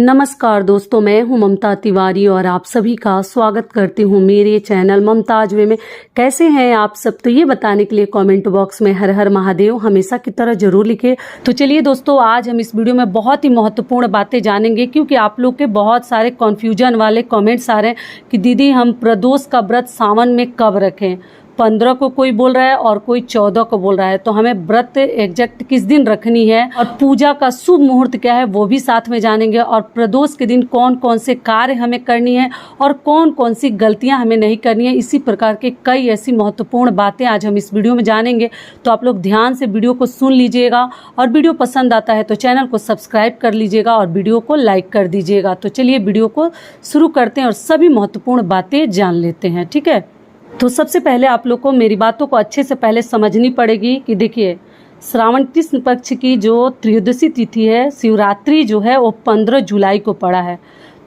नमस्कार दोस्तों, मैं हूं ममता तिवारी और आप सभी का स्वागत करती हूं मेरे चैनल ममताज वे में। कैसे हैं आप सब? तो ये बताने के लिए कमेंट बॉक्स में हर हर महादेव हमेशा की तरह जरूर लिखें। तो चलिए दोस्तों, आज हम इस वीडियो में बहुत ही महत्वपूर्ण बातें जानेंगे, क्योंकि आप लोग के बहुत सारे कन्फ्यूजन वाले कमेंट्स आ रहे हैं कि दीदी हम प्रदोष का व्रत सावन में कब रखें। 15 को कोई बोल रहा है और कोई 14 को बोल रहा है, तो हमें व्रत एग्जैक्ट किस दिन रखनी है और पूजा का शुभ मुहूर्त क्या है वो भी साथ में जानेंगे। और प्रदोष के दिन कौन कौन से कार्य हमें करनी है और कौन कौन सी गलतियां हमें नहीं करनी है, इसी प्रकार के कई ऐसी महत्वपूर्ण बातें आज हम इस वीडियो में जानेंगे। तो आप लोग ध्यान से वीडियो को सुन लीजिएगा और वीडियो पसंद आता है तो चैनल को सब्सक्राइब कर लीजिएगा और वीडियो को लाइक कर दीजिएगा। तो चलिए वीडियो को शुरू करते हैं और सभी महत्वपूर्ण बातें जान लेते हैं, ठीक है। तो सबसे पहले आप लोग को मेरी बातों को अच्छे से पहले समझनी पड़ेगी कि देखिए, श्रावण कृष्ण पक्ष की जो त्रयोदशी तिथि है, शिवरात्रि जो है वो 15 जुलाई को पड़ा है।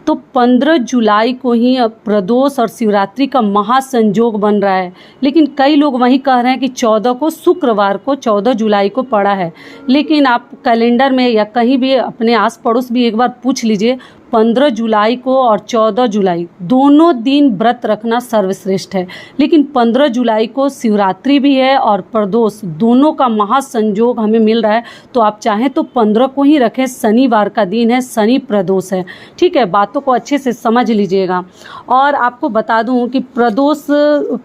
तो 15 जुलाई को ही अब प्रदोष और शिवरात्रि का महासंयोग बन रहा है। लेकिन कई लोग वहीं कह रहे हैं कि 14 को शुक्रवार को 14 जुलाई को पड़ा है। लेकिन आप कैलेंडर में या कहीं भी अपने आस पड़ोस भी एक बार पूछ लीजिए, 15 जुलाई को और 14 जुलाई दोनों दिन व्रत रखना सर्वश्रेष्ठ है। लेकिन 15 जुलाई को शिवरात्रि भी है और प्रदोष, दोनों का महासंयोग हमें मिल रहा है। तो आप चाहें तो 15 को ही रखें, शनिवार का दिन है, शनि प्रदोष है, ठीक है। बातों को अच्छे से समझ लीजिएगा। और आपको बता दूं कि प्रदोष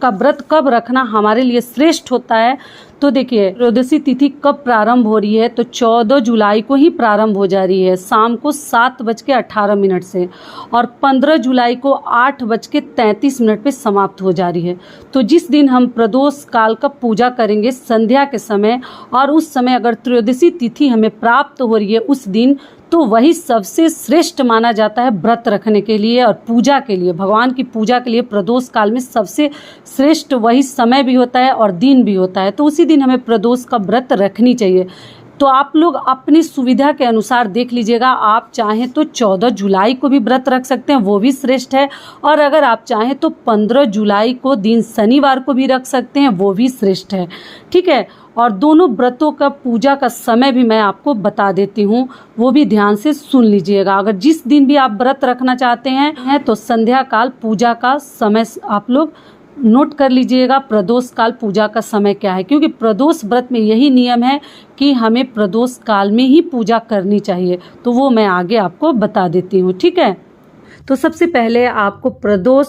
का व्रत कब रखना हमारे लिए श्रेष्ठ होता है। तो देखिए, त्रयोदशी तिथि कब प्रारंभ हो रही है, तो 14 जुलाई को ही प्रारंभ हो जा रही है, शाम को 7:18 से, और 15 जुलाई को 8:33 पे समाप्त हो जा रही है। तो जिस दिन हम प्रदोष काल का पूजा करेंगे संध्या के समय, और उस समय अगर त्रयोदशी तिथि हमें प्राप्त हो रही है उस दिन, तो वही सबसे श्रेष्ठ माना जाता है व्रत रखने के लिए और पूजा के लिए। भगवान की पूजा के लिए प्रदोष काल में सबसे श्रेष्ठ वही समय भी होता है और दिन भी होता है। तो उसी दिन हमें प्रदोष का व्रत रखनी चाहिए। तो आप लोग अपनी सुविधा के अनुसार देख लीजिएगा। आप चाहें तो 14 जुलाई को भी व्रत रख सकते हैं, वो भी श्रेष्ठ है। और अगर आप चाहें तो 15 जुलाई को दिन शनिवार को भी रख सकते हैं, वो भी श्रेष्ठ है, ठीक है। और दोनों व्रतों का पूजा का समय भी मैं आपको बता देती हूँ, वो भी ध्यान से सुन लीजिएगा। अगर जिस दिन भी आप व्रत रखना चाहते हैं तो संध्या काल पूजा का समय आप लोग नोट कर लीजिएगा। प्रदोष काल पूजा का समय क्या है, क्योंकि प्रदोष व्रत में यही नियम है कि हमें प्रदोष काल में ही पूजा करनी चाहिए। तो वो मैं आगे आपको बता देती हूँ, ठीक है। तो सबसे पहले आपको प्रदोष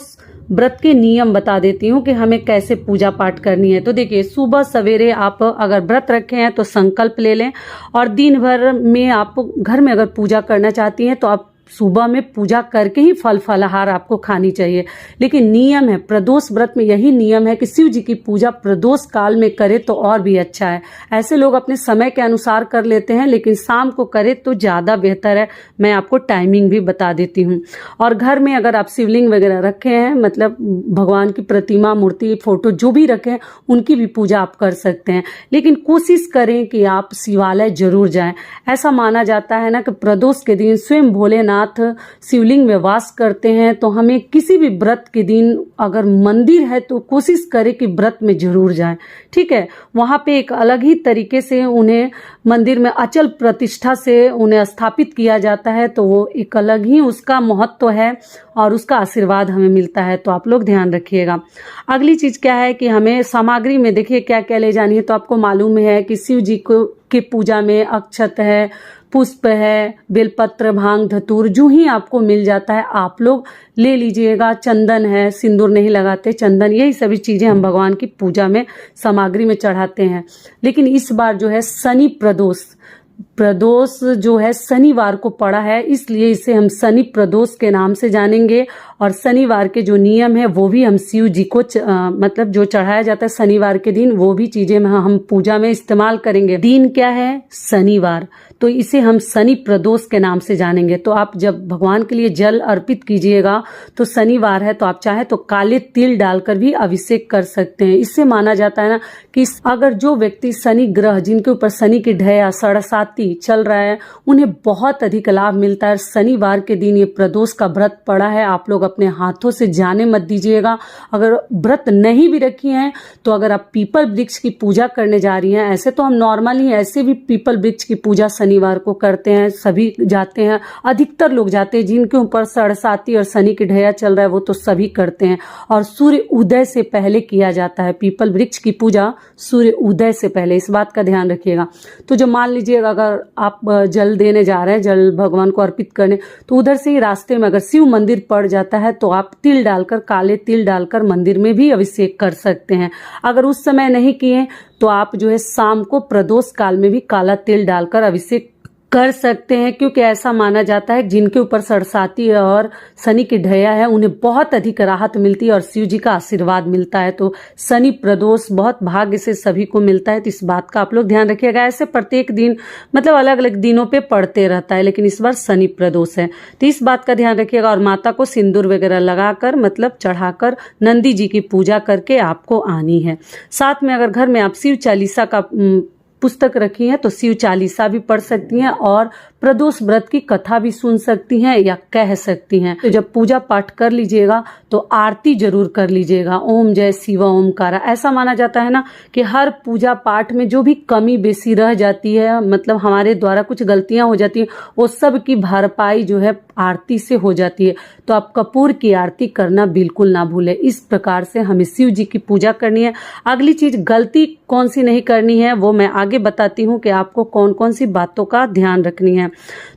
व्रत के नियम बता देती हूँ कि हमें कैसे पूजा पाठ करनी है। तो देखिए, सुबह सवेरे आप अगर व्रत रखे हैं तो संकल्प ले लें, और दिन भर में आप घर में अगर पूजा करना चाहती हैं तो आप सुबह में पूजा करके ही फल फलाहार आपको खानी चाहिए। लेकिन नियम है, प्रदोष व्रत में यही नियम है कि शिव जी की पूजा प्रदोष काल में करे तो और भी अच्छा है। ऐसे लोग अपने समय के अनुसार कर लेते हैं, लेकिन शाम को करे तो ज़्यादा बेहतर है। मैं आपको टाइमिंग भी बता देती हूँ। और घर में अगर आप शिवलिंग वगैरह रखे हैं, मतलब भगवान की प्रतिमा, मूर्ति, फोटो जो भी रखें, उनकी भी पूजा आप कर सकते हैं। लेकिन कोशिश करें कि आप शिवालय जरूर जाएं। ऐसा माना जाता है ना कि प्रदोष के दिन स्वयं भोलेनाथ शिवलिंग में वास करते हैं। तो हमें किसी भी व्रत के दिन अगर मंदिर है तो कोशिश करें कि व्रत में जरूर जाएं, ठीक है। वहां पे एक अलग ही तरीके से उन्हें मंदिर में अचल प्रतिष्ठा से उन्हें स्थापित किया जाता है। तो वो एक अलग ही उसका महत्व है और उसका आशीर्वाद हमें मिलता है। तो आप लोग ध्यान रखिएगा। अगली चीज क्या है कि हमें सामग्री में देखिए क्या क्या ले जानी है। तो आपको मालूम है कि शिव जी को की पूजा में अक्षत है, पुष्प है, बेलपत्र, भांग, धतूर जो ही आपको मिल जाता है आप लोग ले लीजिएगा। चंदन है, सिंदूर नहीं लगाते, चंदन, यही सभी चीजें हम भगवान की पूजा में सामग्री में चढ़ाते हैं। लेकिन इस बार जो है शनि प्रदोष जो है शनिवार को पड़ा है, इसलिए इसे हम शनि प्रदोष के नाम से जानेंगे। और शनिवार के जो नियम है वो भी हम शिव जी को मतलब जो चढ़ाया जाता है शनिवार के दिन, वो भी चीजें हम पूजा में इस्तेमाल करेंगे। दिन क्या है? शनिवार। तो इसे हम शनि प्रदोष के नाम से जानेंगे। तो आप जब भगवान के लिए जल अर्पित कीजिएगा तो शनिवार है तो आप चाहे तो काले तिल डालकर भी अभिषेक कर सकते हैं। इससे माना जाता है ना कि अगर जो व्यक्ति शनि ग्रह, जिनके ऊपर शनि की ढैया सड़साती चल रहा है, उन्हें बहुत अधिक लाभ मिलता है। शनिवार के दिन ये प्रदोष का व्रत पड़ा है, आप लोग अपने हाथों से जाने मत दीजिएगा। अगर व्रत नहीं भी रखी हैं तो अगर आप पीपल वृक्ष की पूजा करने जा रही हैं, ऐसे तो हम नॉर्मली ऐसे भी पीपल वृक्ष की पूजा शनिवार को करते हैं, सभी जाते हैं, अधिकतर लोग जाते हैं। जिनके ऊपर सरसाती और शनि की ढैया चल रहा है वो तो सभी करते हैं, और सूर्य उदय से पहले किया जाता है पीपल वृक्ष की पूजा, सूर्य उदय से पहले, इस बात का ध्यान रखिएगा। तो जब मान लीजिएगा अगर आप जल देने जा रहे हैं, जल भगवान को अर्पित करने, तो उधर से ही रास्ते में अगर शिव मंदिर पड़ जाता है तो आप तिल डालकर, काले तिल डालकर मंदिर में भी अभिषेक कर सकते हैं। अगर उस समय नहीं किए तो आप जो है शाम को प्रदोष काल में भी काला तिल डालकर अभिषेक कर सकते हैं, क्योंकि ऐसा माना जाता है जिनके ऊपर सरसाती और शनि की ढैया है उन्हें बहुत अधिक राहत मिलती है और शिव जी का आशीर्वाद मिलता है। तो शनि प्रदोष बहुत भाग्य से सभी को मिलता है, तो इस बात का आप लोग ध्यान रखिएगा। ऐसे प्रत्येक दिन मतलब अलग अलग दिनों पे पड़ते रहता है, लेकिन इस बार शनि प्रदोष है तो इस बात का ध्यान रखिएगा। और माता को सिंदूर वगैरह लगाकर मतलब चढ़ाकर नंदी जी की पूजा करके आपको आनी है। साथ में अगर घर में आप शिव चालीसा का पुस्तक रखी है तो शिव चालीसा भी पढ़ सकती हैं और प्रदोष व्रत की कथा भी सुन सकती हैं या कह सकती हैं। तो जब पूजा पाठ कर लीजिएगा तो आरती जरूर कर लीजिएगा। ओम जय शिव ओमकारा। ऐसा माना जाता है ना कि हर पूजा पाठ में जो भी कमी बेसी रह जाती है, मतलब हमारे द्वारा कुछ गलतियां हो जाती हैं, वो सब की भरपाई जो है आरती से हो जाती है। तो आप कपूर की आरती करना बिल्कुल ना भूलें। इस प्रकार से हमें शिव जी की पूजा करनी है। अगली चीज गलती कौन सी नहीं करनी है वो मैं आगे बताती हूँ कि आपको कौन कौन सी बातों का ध्यान रखनी है।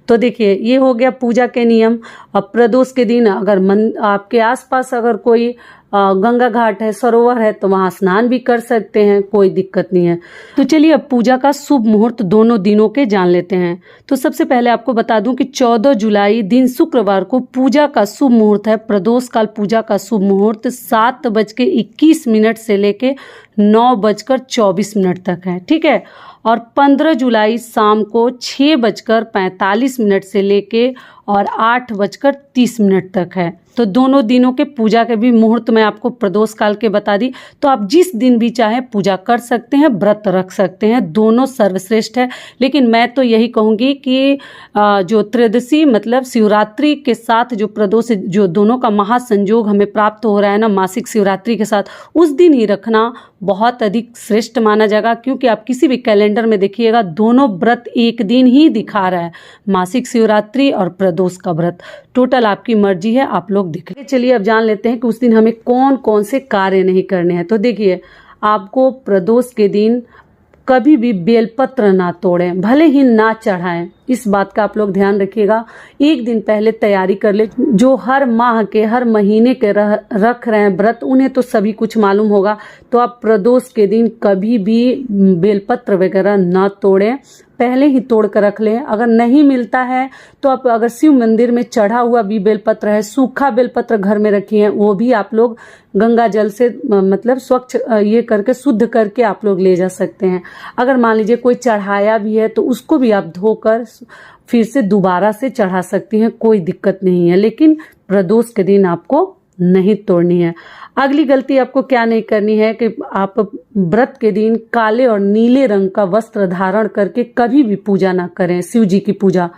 तो देखिए, ये हो गया पूजा के नियम। अब प्रदोष के दिन अगर आपके आसपास अगर कोई गंगा घाट है, सरोवर है, तो वहां स्नान भी कर सकते हैं, कोई दिक्कत नहीं है। तो चलिए अब पूजा का शुभ मुहूर्त दोनों दिनों के जान लेते हैं। तो सबसे पहले आपको बता दूं कि 14 जुलाई दिन शुक्रवार को पूजा का शुभ मुहूर्त है। प्रदोष काल पूजा का शुभ मुहूर्त 7:21 से लेके 9:24 तक है, ठीक है। और 15 जुलाई शाम को 6:45 से लेके और 8:30 तक है। तो दोनों दिनों के पूजा के भी मुहूर्त मैं आपको प्रदोष काल के बता दी। तो आप जिस दिन भी चाहे पूजा कर सकते हैं, व्रत रख सकते हैं, दोनों सर्वश्रेष्ठ है। लेकिन मैं तो यही कहूँगी कि जो त्रयोदशी मतलब शिवरात्रि के साथ जो प्रदोष, जो दोनों का महासंयोग हमें प्राप्त हो रहा है ना मासिक शिवरात्रि के साथ, उस दिन ही रखना बहुत अधिक श्रेष्ठ माना जाएगा। क्योंकि आप किसी भी कैलेंडर में देखिएगा दोनों व्रत एक दिन ही दिखा रहा है, मासिक शिवरात्रि और प्रदोष का व्रत। टोटल आपकी मर्जी है, आप लोग देख लें। चलिए अब जान लेते हैं कि उस दिन हमें कौन कौन से कार्य नहीं करने हैं। तो देखिए, आपको प्रदोष के दिन कभी भी बेलपत्र ना तोड़ें, भले ही ना चढ़ाएं, इस बात का आप लोग ध्यान रखिएगा। एक दिन पहले तैयारी कर ले। जो हर माह के हर महीने के रख रहे हैं व्रत, उन्हें तो सभी कुछ मालूम होगा। तो आप प्रदोष के दिन कभी भी बेलपत्र वगैरह ना तोड़ें, पहले ही तोड़ कर रख लें। अगर नहीं मिलता है तो आप अगर शिव मंदिर में चढ़ा हुआ भी बेलपत्र है, सूखा बेलपत्र घर में रखिए, वो भी आप लोग गंगा जल से मतलब स्वच्छ ये करके शुद्ध करके आप लोग ले जा सकते हैं। अगर मान लीजिए कोई चढ़ाया भी है तो उसको भी आप धोकर फिर से दोबारा से चढ़ा सकती हैं, कोई दिक्कत नहीं है। लेकिन प्रदोष के दिन आपको नहीं तोड़नी है। अगली गलती आपको क्या नहीं करनी है कि आप व्रत के दिन काले और नीले रंग का वस्त्र धारण करके कभी भी पूजा ना करें। शिव जी की पूजा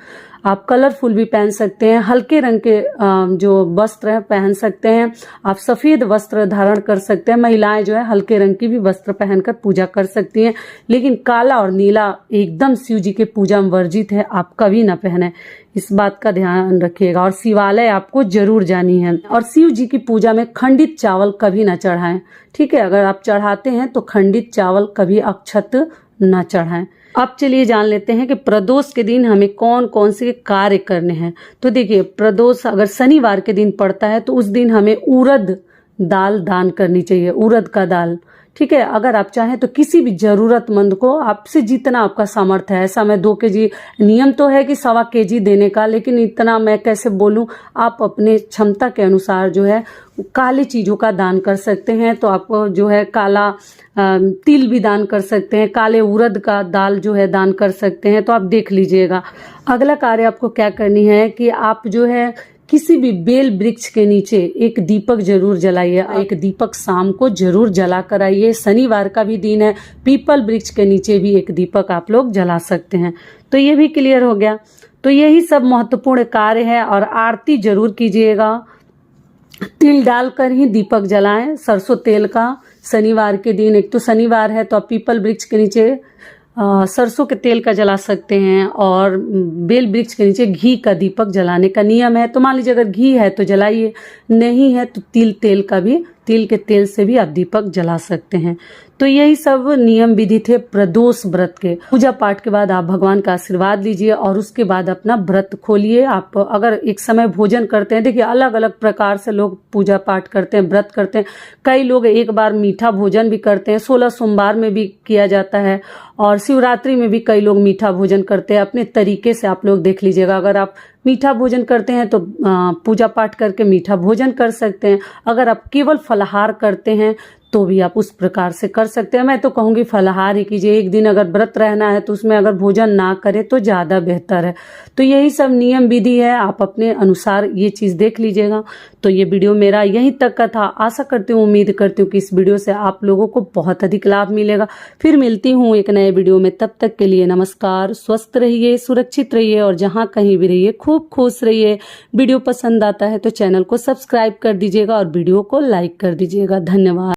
आप कलरफुल भी पहन सकते हैं, हल्के रंग के जो वस्त्र है पहन सकते हैं। आप सफेद वस्त्र धारण कर सकते हैं। महिलाएं जो है हल्के रंग की भी वस्त्र पहनकर पूजा कर सकती हैं। लेकिन काला और नीला एकदम शिव जी के पूजा में वर्जित है, आप कभी ना पहने, इस बात का ध्यान रखिएगा। और शिवालय आपको जरूर जानी है। और शिव जी की पूजा में खंडित चावल कभी ना चढ़ाएं, ठीक है। अगर आप चढ़ाते हैं तो खंडित चावल कभी अक्षत ना चढ़ाएं। अब चलिए जान लेते हैं कि प्रदोष के दिन हमें कौन कौन से कार्य करने हैं। तो देखिए, प्रदोष अगर शनिवार के दिन पड़ता है तो उस दिन हमें उड़द दाल दान करनी चाहिए, उड़द का दाल, ठीक है। अगर आप चाहें तो किसी भी जरूरतमंद को आपसे जितना आपका सामर्थ्य है, ऐसा मैं 2 kg, नियम तो है कि 1.25 kg देने का, लेकिन इतना मैं कैसे बोलूं, आप अपने क्षमता के अनुसार जो है काले चीजों का दान कर सकते हैं। तो आपको जो है काला तिल भी दान कर सकते हैं, काले उड़द का दाल जो है दान कर सकते हैं। तो आप देख लीजिएगा। अगला कार्य आपको क्या करनी है कि आप जो है किसी भी बेल वृक्ष के नीचे एक दीपक जरूर जलाइए। एक दीपक शाम को जरूर जला कर आइए। शनिवार का भी दिन है, पीपल वृक्ष के नीचे भी एक दीपक आप लोग जला सकते हैं। तो ये भी क्लियर हो गया। तो यही सब महत्वपूर्ण कार्य है। और आरती जरूर कीजिएगा। तिल डालकर ही दीपक जलाएं। सरसों तेल का शनिवार के दिन, एक तो शनिवार है तो आप पीपल वृक्ष के नीचे सरसों के तेल का जला सकते हैं, और बेल वृक्ष के नीचे घी का दीपक जलाने का नियम है। तो मान लीजिए अगर घी है तो जलाइए, नहीं है तो तिल के तेल से भी आप दीपक जला सकते हैं। तो यही सब नियम विधि थे प्रदोष व्रत के। पूजा पाठ के बाद आप भगवान का आशीर्वाद लीजिए और उसके बाद अपना व्रत खोलिए। आप अगर एक समय भोजन करते हैं, देखिए अलग अलग प्रकार से लोग पूजा पाठ करते हैं, व्रत करते हैं। कई लोग एक बार मीठा भोजन भी करते हैं, 16 सोमवार में भी किया जाता है, और शिवरात्रि में भी कई लोग मीठा भोजन करते हैं। अपने तरीके से आप लोग देख लीजिएगा। अगर आप मीठा भोजन करते हैं तो पूजा पाठ करके मीठा भोजन कर सकते हैं। अगर आप केवल फलाहार करते हैं तो भी आप उस प्रकार से कर सकते हैं। मैं तो कहूँगी फलाहार ही कीजिए। एक दिन अगर व्रत रहना है तो उसमें अगर भोजन ना करें तो ज़्यादा बेहतर है। तो यही सब नियम विधि है, आप अपने अनुसार ये चीज़ देख लीजिएगा। तो ये वीडियो मेरा यहीं तक का था। आशा करती हूँ, उम्मीद करती हूँ कि इस वीडियो से आप लोगों को बहुत अधिक लाभ मिलेगा। फिर मिलती हूँ एक नए वीडियो में, तब तक के लिए नमस्कार। स्वस्थ रहिए, सुरक्षित रहिए और जहाँ कहीं भी रहिए खूब खुश रहिए। वीडियो पसंद आता है तो चैनल को सब्सक्राइब कर दीजिएगा और वीडियो को लाइक कर दीजिएगा। धन्यवाद।